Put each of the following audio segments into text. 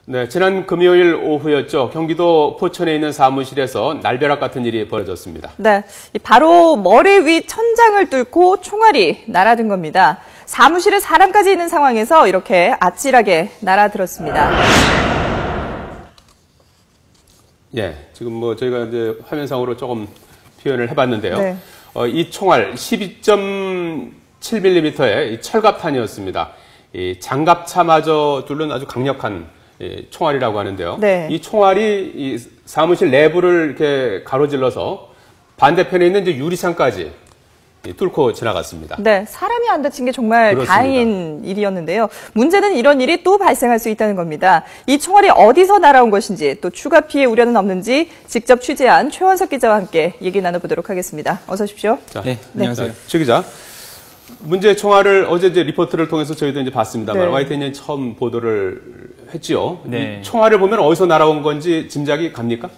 네, 지난 금요일 오후였죠. 경기도 포천에 있는 사무실에서 날벼락 같은 일이 벌어졌습니다. 네, 바로 머리 위 천장을 뚫고 총알이 날아든 겁니다. 사무실에 사람까지 있는 상황에서 이렇게 아찔하게 날아들었습니다. 예, 지금 뭐 저희가 이제 화면상으로 조금 표현을 해봤는데요. 네. 이 총알 12.7mm의 철갑탄이었습니다. 이 장갑차마저 뚫는 아주 강력한 총알이라고 하는데요. 네. 이 총알이 이 사무실 내부를 이렇게 가로질러서 반대편에 있는 이제 유리창까지 뚫고 지나갔습니다. 네, 사람이 안 다친 게 정말 그렇습니다. 다행인 일이었는데요. 문제는 이런 일이 또 발생할 수 있다는 겁니다. 이 총알이 어디서 날아온 것인지 또 추가 피해 우려는 없는지 직접 취재한 최원석 기자와 함께 얘기 나눠보도록 하겠습니다. 어서 오십시오. 자, 네, 안녕하세요. 최 기자. 문제 총알을 어제 이제 리포트를 통해서 저희도 이제 봤습니다만 YTN이 처음 보도를 했지요. 네. 이 총알을 보면 어디서 날아온 건지 짐작이 갑니까?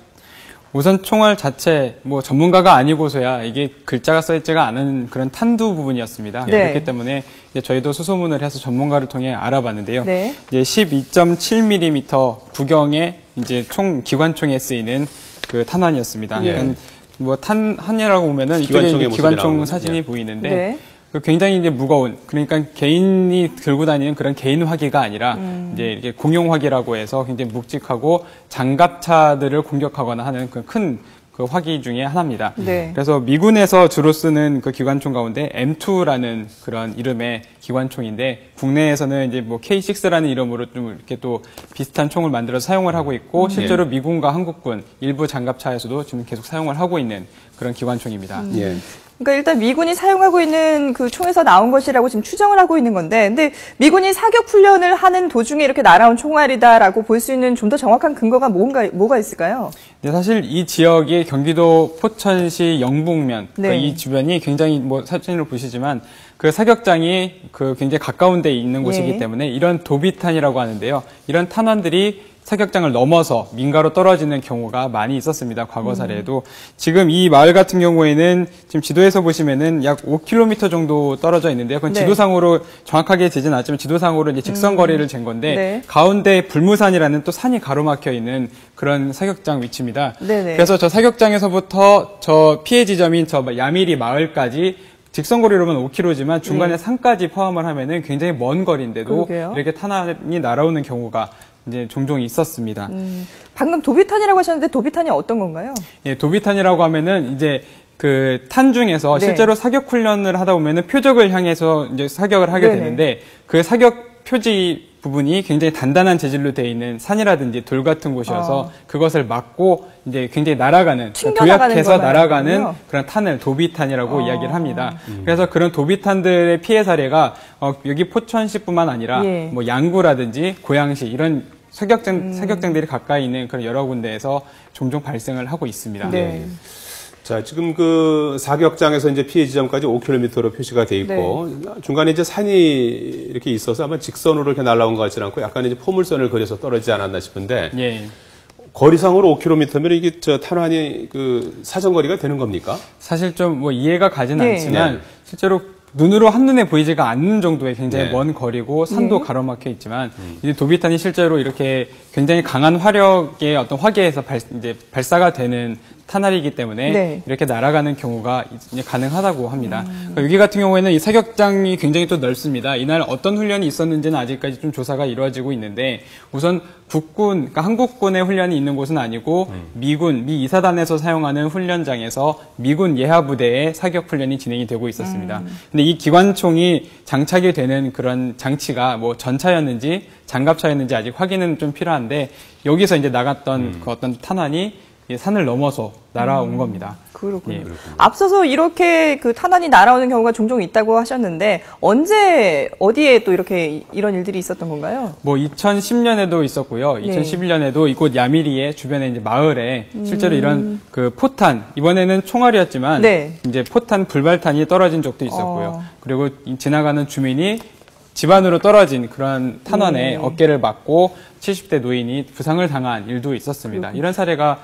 우선 총알 자체 뭐 전문가가 아니고서야 이게 글자가 써있지가 않은 그런 탄두 부분이었습니다. 네. 그렇기 때문에 이제 저희도 수소문을 해서 전문가를 통해 알아봤는데요. 네. 이제 12.7mm 구경의 이제 기관총에 쓰이는 그 탄환이었습니다. 네. 그러니까 뭐 탄환이라고 보면은 이쪽에 기관총 사진이 보이는데. 네. 굉장히 이제 무거운, 그러니까 개인이 들고 다니는 그런 개인 화기가 아니라 이제 이렇게 공용 화기라고 해서 굉장히 묵직하고 장갑차들을 공격하거나 하는 그 큰 그 화기 중에 하나입니다. 네. 그래서 미군에서 주로 쓰는 그 기관총 가운데 M2라는 그런 이름의 기관총인데 국내에서는 이제 뭐 K6라는 이름으로 좀 이렇게 또 비슷한 총을 만들어서 사용을 하고 있고 실제로 미군과 한국군 일부 장갑차에서도 지금 계속 사용을 하고 있는 그런 기관총입니다. 예. 그러니까 일단 미군이 사용하고 있는 그 총에서 나온 것이라고 지금 추정을 하고 있는 건데, 근데 미군이 사격 훈련을 하는 도중에 이렇게 날아온 총알이다라고 볼 수 있는 좀 더 정확한 근거가 뭐가 있을까요? 네, 사실 이 지역이 경기도 포천시 영북면, 네. 이 주변이 굉장히 뭐 사진으로 보시지만 그 사격장이 그 굉장히 가까운 데 있는 곳이기 때문에 이런 도비탄이라고 하는데요. 이런 탄환들이 사격장을 넘어서 민가로 떨어지는 경우가 많이 있었습니다. 과거 사례에도. 지금 이 마을 같은 경우에는 지금 지도에서 보시면은 약 5km 정도 떨어져 있는데요. 그건 지도상으로 정확하게 재진 않았지만 지도상으로 이제 직선 거리를 잰 건데 가운데 불무산이라는 또 산이 가로막혀 있는 그런 사격장 위치입니다. 그래서 저 사격장에서부터 저 피해 지점인 저 야미리 마을까지 직선거리로는 5km지만 중간에 산까지 포함을 하면은 굉장히 먼 거리인데도 이렇게 탄환이 날아오는 경우가 이제 종종 있었습니다. 방금 도비탄이라고 하셨는데 도비탄이 어떤 건가요? 예, 도비탄이라고 하면은 이제 그 탄 중에서 실제로 사격 훈련을 하다 보면은 표적을 향해서 이제 사격을 하게 되는데 그 사격 표지 부분이 굉장히 단단한 재질로 되어 있는 산이라든지 돌 같은 곳이어서 그것을 막고 이제 굉장히 날아가는, 도약해서 날아가는 그런 탄을 도비탄이라고 이야기를 합니다. 그래서 그런 도비탄들의 피해 사례가 여기 포천시뿐만 아니라 뭐 양구라든지 고양시 이런 사격장들이 가까이 있는 그런 여러 군데에서 종종 발생을 하고 있습니다. 네. 자, 지금 그 사격장에서 이제 피해 지점까지 5km로 표시가 돼 있고 중간에 이제 산이 이렇게 있어서 아마 직선으로 이렇게 날아온 것 같지는 않고 약간 이제 포물선을 그려서 떨어지지 않았나 싶은데 거리상으로 5km면 이게 저 탄환이 그 사정거리가 되는 겁니까? 사실 좀 뭐 이해가 가지는 않지만 실제로 눈으로 한눈에 보이지가 않는 정도의 굉장히 먼 거리고 산도 가로막혀 있지만 이제 도비탄이 실제로 이렇게 굉장히 강한 화력의 어떤 화기에서 이제 발사가 되는 탄알이기 때문에 이렇게 날아가는 경우가 이제 가능하다고 합니다. 그러니까 여기 같은 경우에는 이 사격장이 굉장히 또 넓습니다. 이날 어떤 훈련이 있었는지는 아직까지 좀 조사가 이루어지고 있는데 우선 국군, 그러니까 한국군의 훈련이 있는 곳은 아니고 미군, 미 이사단에서 사용하는 훈련장에서 미군 예하부대의 사격 훈련이 진행이 되고 있었습니다. 근데 이 기관총이 장착이 되는 그런 장치가 뭐 전차였는지 장갑차였는지 아직 확인은 좀 필요한데 여기서 이제 나갔던 그 어떤 탄환이 산을 넘어서 날아온 겁니다. 그렇군요. 앞서서 이렇게 그 탄환이 날아오는 경우가 종종 있다고 하셨는데 언제 어디에 또 이렇게 이런 일들이 있었던 건가요? 뭐 2010년에도 있었고요. 2011년에도 이곳 야미리의 주변에 이제 마을에 실제로 이런 그 포탄 이번에는 총알이었지만 이제 포탄 불발탄이 떨어진 적도 있었고요. 그리고 지나가는 주민이 집 안으로 떨어진 그런 탄환에 어깨를 맞고 70대 노인이 부상을 당한 일도 있었습니다. 이런 사례가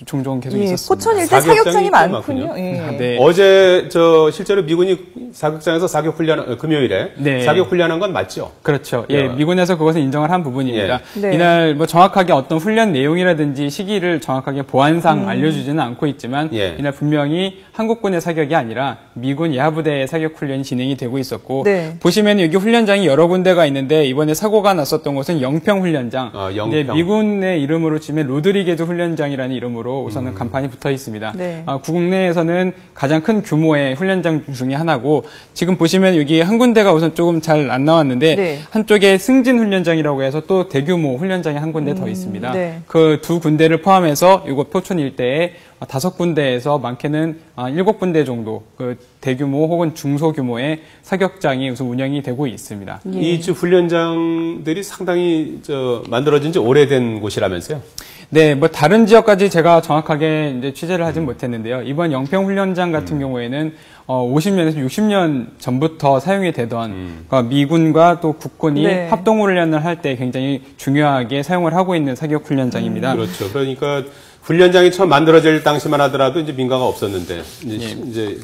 종종 계속 있었습니다. 포천 일대 사격장이 많군요. 네. 어제 실제로 미군이 사격장에서 사격 훈련 금요일에 네. 사격 훈련한 건 맞죠? 그렇죠. 예, 미군에서 그것은 인정을 한 부분입니다. 예. 네. 이날 뭐 정확하게 어떤 훈련 내용이라든지 시기를 정확하게 보안상 알려주지는 않고 있지만 이날 분명히 한국군의 사격이 아니라 미군 예하부대의 사격 훈련이 진행이 되고 있었고 보시면 여기 훈련장이 여러 군데가 있는데 이번에 사고가 났었던 곳은 영평 훈련장. 영평. 미군의 이름으로 치면 로드리게즈 훈련장이라는 이름으로 우선은 간판이 붙어 있습니다. 국내에서는 가장 큰 규모의 훈련장 중에 하나고 지금 보시면 여기 한 군데가 우선 조금 잘 안 나왔는데 한쪽에 승진 훈련장이라고 해서 또 대규모 훈련장이 한 군데 더 있습니다. 그 두 군데를 포함해서 이곳 포천 일대에 5군데에서 많게는 7군데 정도 그 대규모 혹은 중소규모의 사격장이 우선 운영이 되고 있습니다. 이 훈련장들이 상당히 만들어진 지 오래된 곳이라면서요? 네, 뭐 다른 지역까지 제가 정확하게 이제 취재를 하진 못했는데요. 이번 영평 훈련장 같은 경우에는 50년에서 60년 전부터 사용이 되던 그러니까 미군과 또 국군이 합동 훈련을 할 때 굉장히 중요하게 사용을 하고 있는 사격 훈련장입니다. 그렇죠. 그러니까 훈련장이 처음 만들어질 당시만 하더라도 이제 민가가 없었는데 이제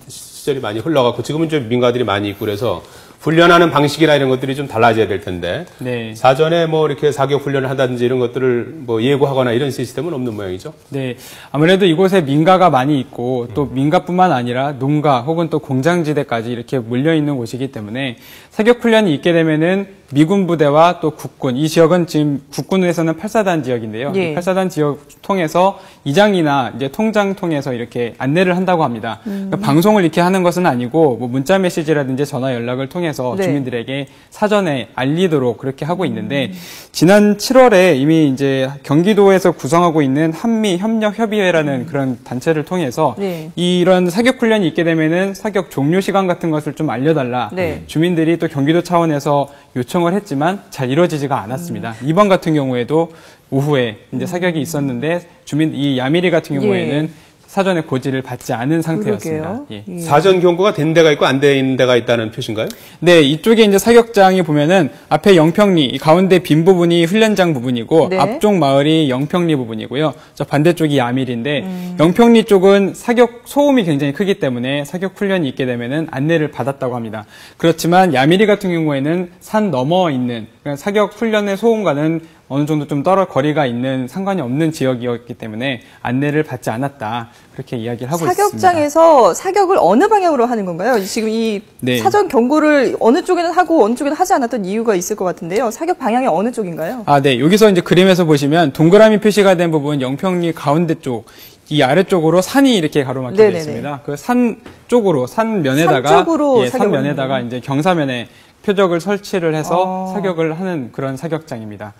시절이 많이 흘러갔고 지금은 이제 민가들이 많이 있고 그래서 훈련하는 방식이나 이런 것들이 좀 달라져야 될 텐데 사전에 뭐 이렇게 사격 훈련을 한다든지 이런 것들을 뭐 예고하거나 이런 시스템은 없는 모양이죠. 네, 아무래도 이곳에 민가가 많이 있고 또 민가뿐만 아니라 농가 혹은 또 공장지대까지 이렇게 몰려 있는 곳이기 때문에 사격 훈련이 있게 되면은 미군 부대와 또 국군, 이 지역은 지금 국군에서는 8사단 지역인데요. 8사단 지역 통해서 이장이나 이제 통장 통해서 이렇게 안내를 한다고 합니다. 그러니까 방송을 이렇게 하는 것은 아니고 뭐 문자 메시지라든지 전화 연락을 통해서 주민들에게 사전에 알리도록 그렇게 하고 있는데 지난 7월에 이미 이제 경기도에서 구성하고 있는 한미협력협의회라는 그런 단체를 통해서 이런 사격 훈련이 있게 되면은 사격 종료 시간 같은 것을 좀 알려달라. 주민들이 또 경기도 차원에서 요청을 했지만 잘 이루어지지가 않았습니다. 이번 같은 경우에도 오후에 이제 사격이 있었는데 이 야미리 같은 경우에는 사전에 고지를 받지 않은 상태였습니다. 사전 경고가 된 데가 있고 안 돼 있는 데가 있다는 표시인가요? 네, 이쪽에 이제 사격장이 보면은 앞에 영평리, 가운데 빈 부분이 훈련장 부분이고 앞쪽 마을이 영평리 부분이고요. 저 반대쪽이 야밀인데 영평리 쪽은 사격 소음이 굉장히 크기 때문에 사격 훈련이 있게 되면은 안내를 받았다고 합니다. 그렇지만 야밀이 같은 경우에는 산 넘어 있는 사격 훈련의 소음과는 어느 정도 좀 거리가 있는 상관이 없는 지역이었기 때문에 안내를 받지 않았다. 그렇게 이야기를 하고 있습니다. 사격장에서 사격을 어느 방향으로 하는 건가요? 지금 이 사전 경고를 어느 쪽에는 하고 어느 쪽에는 하지 않았던 이유가 있을 것 같은데요. 사격 방향이 어느 쪽인가요? 네. 여기서 이제 그림에서 보시면 동그라미 표시가 된 부분 영평리 가운데 쪽, 이 아래쪽으로 산이 이렇게 가로막혀 되어 있습니다. 그 산 쪽으로, 산 면에다가 이제 경사면에 표적을 설치를 해서 사격을 하는 그런 사격장입니다.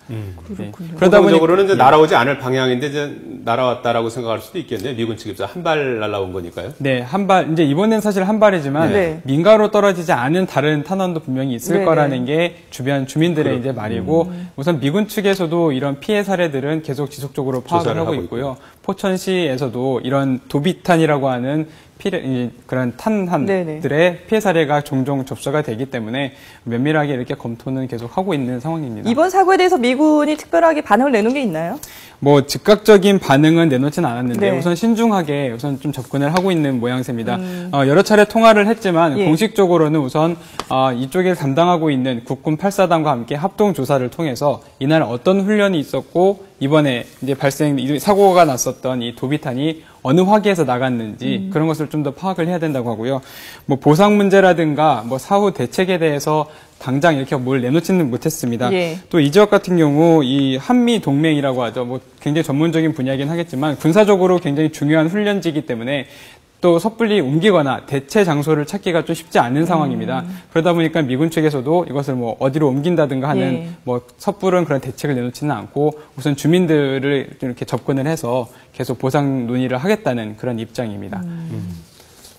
그러다 보니까는 이제 날아오지 않을 방향인데 이제 날아왔다라고 생각할 수도 있겠네요. 미군 측에서 한 발 날아온 거니까요. 네, 한 발. 이제 이번엔 사실 한 발이지만 민가로 떨어지지 않은 다른 탄원도 분명히 있을 거라는 게 주변 주민들의 이제 말이고 우선 미군 측에서도 이런 피해 사례들은 계속 지속적으로 파악을 하고 있고요. 포천시에서도 이런 도비탄이라고 하는 그런 탄환들의 피해 사례가 종종 접수가 되기 때문에 면밀하게 이렇게 검토는 계속 하고 있는 상황입니다. 이번 사고에 대해서 미군이 특별하게 반응을 내놓은 게 있나요? 뭐 즉각적인 반응은 내놓지는 않았는데 우선 신중하게 우선 좀 접근을 하고 있는 모양새입니다. 여러 차례 통화를 했지만 공식적으로는 우선 이쪽에 담당하고 있는 국군 8사단과 함께 합동 조사를 통해서 이날 어떤 훈련이 있었고 이번에 이제 사고가 났었던 이 도비탄이 어느 화기에서 나갔는지 그런 것을 좀 더 파악을 해야 된다고 하고요. 뭐 보상 문제라든가 뭐 사후 대책에 대해서 당장 이렇게 뭘 내놓지는 못했습니다. 또 이 지역 같은 경우 이 한미 동맹이라고 하죠. 뭐 굉장히 전문적인 분야이긴 하겠지만 군사적으로 굉장히 중요한 훈련지이기 때문에 또 섣불리 옮기거나 대체 장소를 찾기가 좀 쉽지 않은 상황입니다. 그러다 보니까 미군 측에서도 이것을 뭐 어디로 옮긴다든가 하는 뭐 섣부른 그런 대책을 내놓지는 않고 우선 주민들을 이렇게 접근을 해서 계속 보상 논의를 하겠다는 그런 입장입니다.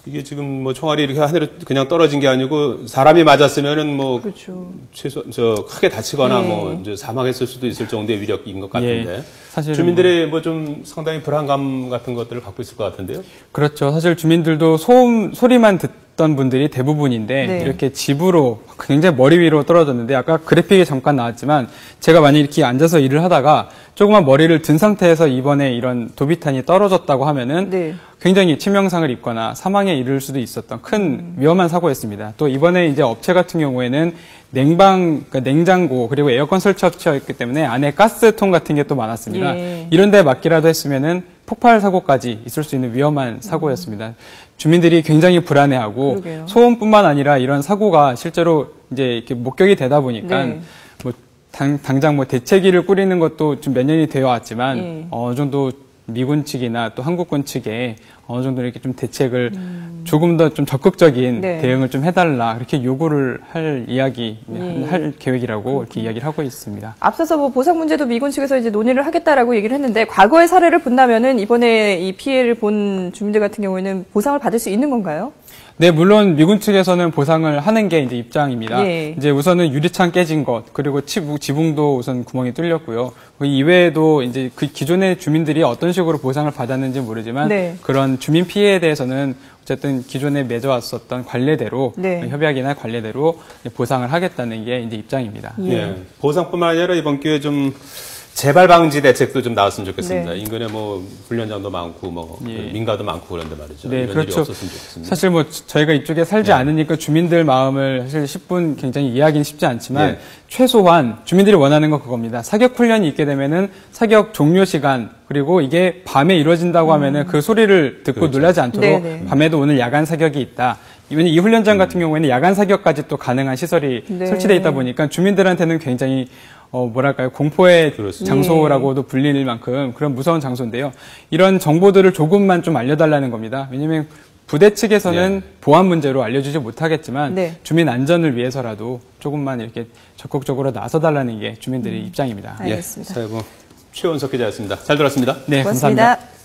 이게 지금 뭐 총알이 이렇게 하늘에 그냥 떨어진 게 아니고 사람이 맞았으면은 뭐 그렇죠. 최소 크게 다치거나 네. 뭐 이제 사망했을 수도 있을 정도의 위력인 것 같은데 예, 사실은 주민들이 뭐 좀 상당히 불안감 같은 것들을 갖고 있을 것 같은데요. 그렇죠. 사실 주민들도 소음 소리만 듣던 분들이 대부분인데 네. 이렇게 집으로 굉장히 머리 위로 떨어졌는데 아까 그래픽에 잠깐 나왔지만 제가 만약 이렇게 앉아서 일을 하다가 조그만 머리를 든 상태에서 이번에 이런 도비탄이 떨어졌다고 하면은 네. 굉장히 치명상을 입거나 사망에 이를 수도 있었던 큰 위험한 사고였습니다. 또 이번에 이제 업체 같은 경우에는 그러니까 냉장고 그리고 에어컨 설치 업체였기 때문에 안에 가스통 같은 게 또 많았습니다. 예. 이런 데 맞기라도 했으면은 폭발 사고까지 있을 수 있는 위험한 사고였습니다. 주민들이 굉장히 불안해하고 그러게요. 소음뿐만 아니라 이런 사고가 실제로 이제 이렇게 목격이 되다 보니까 네. 뭐 당장 뭐 대책위를 꾸리는 것도 좀 몇 년이 되어 왔지만 예. 어느 정도 미군 측이나 또 한국군 측에 어느 정도 이렇게 좀 대책을 조금 더 좀 적극적인 네. 대응을 좀 해달라 그렇게 요구를 할 할 계획이라고 이렇게 이야기를 하고 있습니다. 앞서서 뭐 보상 문제도 미군 측에서 이제 논의를 하겠다라고 얘기를 했는데 과거의 사례를 본다면은 이번에 이 피해를 본 주민들 같은 경우에는 보상을 받을 수 있는 건가요? 네, 물론 미군 측에서는 보상을 하는 게 이제 입장입니다. 예. 이제 우선은 유리창 깨진 것, 그리고 지붕도 우선 구멍이 뚫렸고요. 그 이외에도 이제 그 기존의 주민들이 어떤 식으로 보상을 받았는지 모르지만 네. 그런 주민 피해에 대해서는 어쨌든 기존에 맺어왔었던 관례대로 네. 협약이나 관례대로 보상을 하겠다는 게 이제 입장입니다. 예. 예. 보상뿐만 아니라 이번 기회에 좀 재발 방지 대책도 좀 나왔으면 좋겠습니다. 네. 인근에 뭐 훈련장도 많고 뭐 예. 민가도 많고 그런데 말이죠. 네, 이런 그렇죠. 일이 없었으면 좋겠습니다. 사실 뭐 저희가 이쪽에 살지 않으니까 주민들 마음을 사실 10분 굉장히 이해하기는 쉽지 않지만 네. 최소한 주민들이 원하는 건 그겁니다. 사격 훈련이 있게 되면은 사격 종료 시간 그리고 이게 밤에 이루어진다고 하면은 그 소리를 듣고 그렇죠. 놀라지 않도록 네네. 밤에도 오늘 야간 사격이 있다. 이 훈련장 같은 경우에는 야간 사격까지 또 가능한 시설이 네. 설치되어 있다 보니까 주민들한테는 굉장히 뭐랄까요, 공포의 그렇습니다. 장소라고도 불릴 만큼 그런 무서운 장소인데요. 이런 정보들을 조금만 좀 알려달라는 겁니다. 왜냐면 부대 측에서는 보안 문제로 알려주지 못하겠지만 네. 주민 안전을 위해서라도 조금만 이렇게 적극적으로 나서달라는 게 주민들의 입장입니다. 알겠습니다. 예, 사회부 최원석 기자였습니다. 잘 들었습니다. 네, 고맙습니다. 감사합니다.